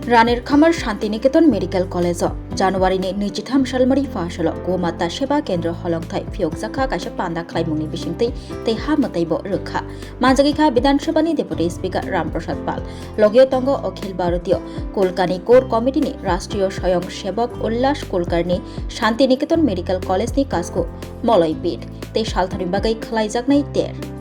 रानेर खामार Shantiniketan medical college जानुवारिनि 23 सालमारि फासल गोमाता सेवा केन्द्र हलंथाय फियकजाखा काइसा पान्दा खालायमुंनि बिसिंतै तैहा मतैबो रोखा मानजागिखा विधानसभानि डेपुटी स्पीकर रामप्रसाद पाल लगियो तंग अखिल भारतीय कोलकानी कोर कमिटिनि राष्ट्रीय स्वयं सेवक उल्लास कोलकारनि शान्तिनिकेतन मेडिकल कलेजनि काजखौ मलयपीठ तै सालथानि बागै खालायजागनाय तेर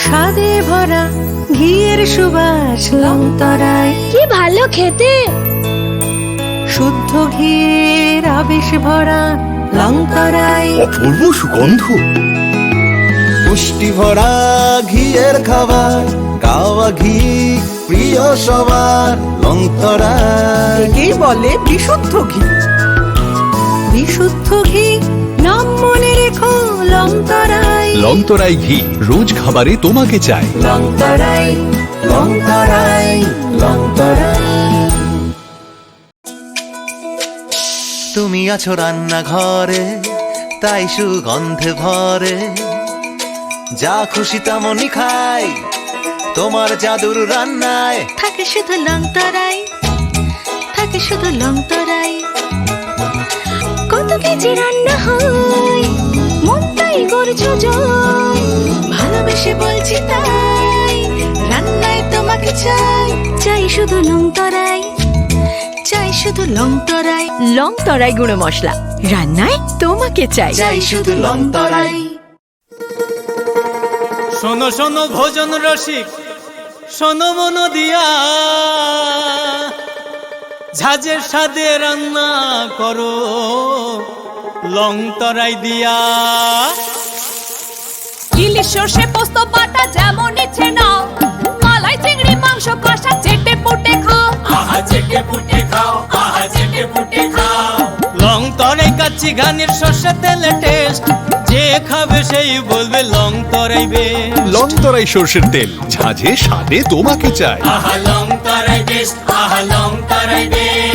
স্বাদে ভরা ঘিয়ের সুবাস লংতরায় কি ভালো খেতে শুদ্ধ ঘিয়ের আবেশ ভরা লংতরায় অপূর্ব সুগন্ধ পুষ্টি ভরা ঘিয়ের খাবার গাওয়া ঘি প্রিয় সবার লংতরায় একেই বলে বিশুদ্ধ ঘি। বিশুদ্ধ ঘি নাম মনে রেখো লংতরায়। লংতরাই ঘি রোজ খাবারে তোমাকে চাই। লংতরায় লংতরায় লংতরায়। তুমি আছো রান্নাঘরে তাই সুগন্ধে ভরে যা খুশি তেমনই খাই তোমার জাদুর রান্নায় থাকে শুধু লংতরায় থাকে শুধু লংতরায়। কত কেজি রান্না হয় মন তাই করছো জয় ভালোবেসে বলছি তাই রান্নায় তোমাকে চাই চাই শুধু লংতরায় চাই শুধু লংতরায়। লংতরায় গুঁড়ো মশলা রান্নায় তোমাকে চাই চাই শুধু লংতরায়। শোনো শোনো ভোজন রসিক শোনো মন দিয়া ঝাঁঝের স্বাদে রান্না করো লংতরাই দিয়া। ইলিশ সর্ষে পোস্ত বাটা যেমন ইচ্ছে নাও মালাই চিংড়ি মাংস কষা চেটে পুটে খাও আহা চেটে পুটে খাও আহা চেটে পুটে খাও। লংতরাই কাচ্চি ঘানির সর্ষে তেলে টেস্ট যে খাবে সেই বলবে লংতরাই বেশ। লংতরাই সরষের তেল ঝাঁঝে স্বাদে তোমাকে চাই। আহা লংতরাই বেশ আহা লংতরাই বেশ।